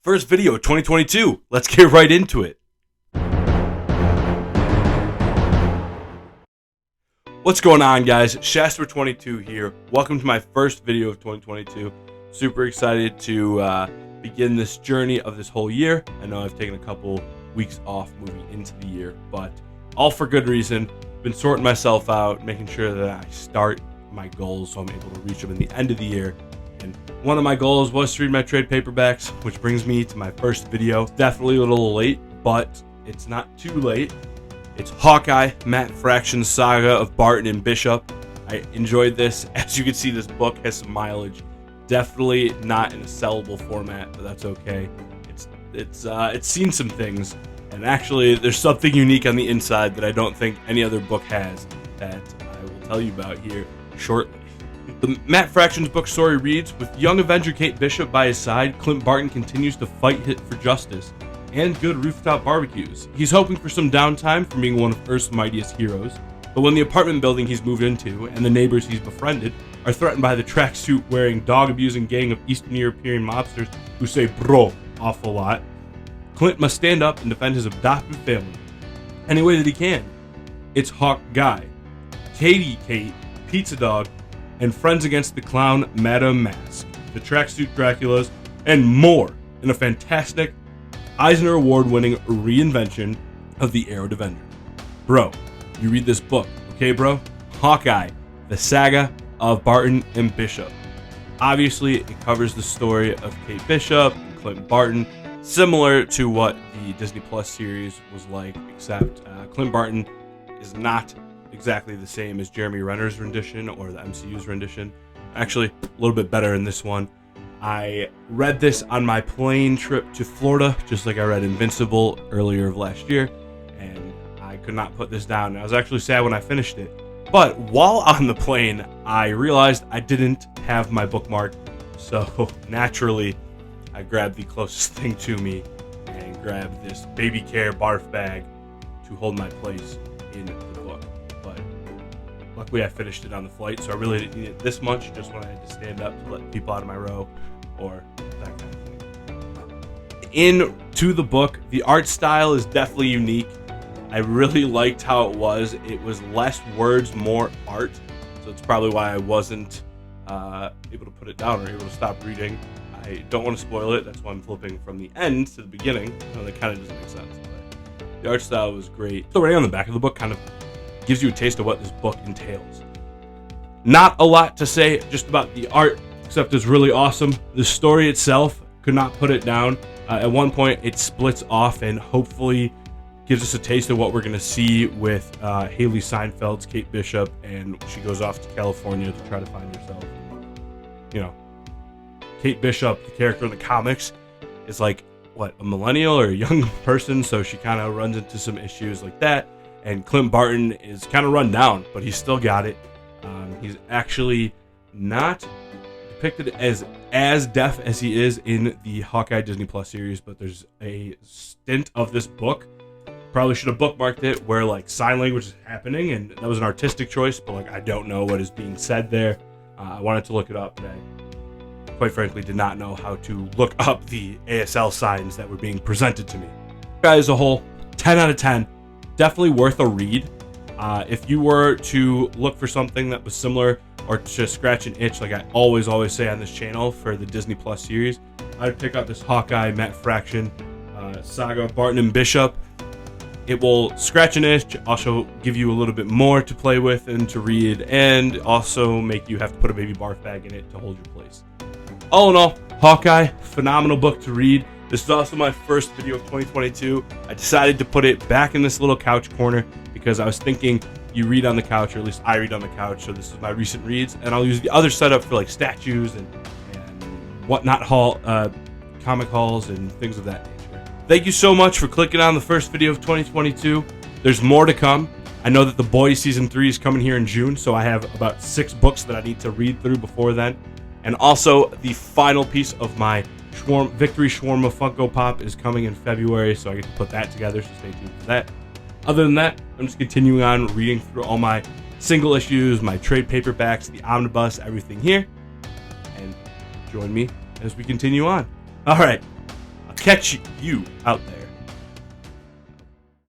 First video of 2022. Let's get right into it. What's going on, guys? Shasper22 here. Welcome to my first video of 2022. Super excited to begin this journey of this whole year. I know I've taken a couple weeks off moving into the year, but all for good reason. Been sorting myself out, making sure that I start my goals so I'm able to reach them in the end of the year. And one of my goals was to read my trade paperbacks, which brings me to my first video. Definitely a little late, but it's not too late. It's Hawkeye, Matt Fraction's Saga of Barton and Bishop. I enjoyed this. As you can see, this book has some mileage. Definitely not in a sellable format, but that's okay. It's seen some things, and actually there's something unique on the inside that I don't think any other book has that I will tell you about here shortly. The Matt Fraction's book story reads, with young Avenger Kate Bishop by his side, Clint Barton continues to fight for justice and good rooftop barbecues. He's hoping for some downtime from being one of Earth's mightiest heroes, but when the apartment building he's moved into and the neighbors he's befriended are threatened by the tracksuit-wearing, dog-abusing gang of Eastern European mobsters who say bro awful lot, Clint must stand up and defend his adopted family any way that he can. It's Hawkeye, Katie Kate, Pizza Dog, and Friends Against the Clown, Madame Mask, the Tracksuit Draculas, and more in a fantastic Eisner Award-winning reinvention of the Arrow Avenger. Bro, you read this book, okay, bro? Hawkeye, the Saga of Barton and Bishop. Obviously, it covers the story of Kate Bishop and Clint Barton, similar to what the Disney Plus series was like, except Clint Barton is not exactly the same as Jeremy Renner's rendition or the MCU's rendition. Actually, a little bit better in this one. I read this on my plane trip to Florida, just like I read Invincible earlier of last year, and I could not put this down. I was actually sad when I finished it. But while on the plane, I realized I didn't have my bookmark, so naturally, I grabbed the closest thing to me and grabbed this baby care barf bag to hold my place in the book. But luckily, I finished it on the flight, so I really didn't need it this much, just when I had to stand up to let people out of my row or that kind of thing. Into the book, the art style is definitely unique. I really liked how it was. It was less words, more art, so it's probably why I wasn't able to put it down or able to stop reading. I don't want to spoil it. That's why I'm flipping from the end to the beginning. No, that kind of doesn't make sense. But the art style was great. The writing on the back of the book kind of gives you a taste of what this book entails. Not a lot to say just about the art, except it's really awesome. The story itself, could not put it down. At one point, it splits off and hopefully gives us a taste of what we're going to see with Haley Seinfeld's Kate Bishop, and she goes off to California to try to find herself. You know, Kate Bishop, the character in the comics, is like, what, a millennial or a young person, so she kind of runs into some issues like that. And Clint Barton is kind of run down, but he's still got it. He's actually not depicted as deaf as he is in the Hawkeye Disney Plus series, but there's a stint of this book. Probably should have bookmarked it where like sign language is happening, and that was an artistic choice, but like I don't know what is being said there. I wanted to look it up, but I quite frankly did not know how to look up the ASL signs that were being presented to me. Hawkeye as a whole, 10 out of 10. Definitely worth a read. If you were to look for something that was similar or to scratch an itch, like I always say on this channel for the Disney Plus series, I'd pick up this Hawkeye, Matt Fraction, Saga, Barton and Bishop. It will scratch an itch, also give you a little bit more to play with and to read, and also make you have to put a baby barf bag in it to hold your place. All in all, Hawkeye, phenomenal book to read. This is also my first video of 2022. I decided to put it back in this little couch corner because I was thinking you read on the couch, or at least I read on the couch, so this is my recent reads, and I'll use the other setup for like statues and whatnot comic hauls and things of that nature. Thank you so much for clicking on the first video of 2022. There's more to come. I know that The Boys Season 3 is coming here in June, so I have about 6 books that I need to read through before then. And also, the final piece of my Victory Shawarma Funko Pop is coming in February, so I get to put that together, so stay tuned for that. Other than that, I'm just continuing on reading through all my single issues, my trade paperbacks, the omnibus, everything here. And join me as we continue on. All right. catch you out there.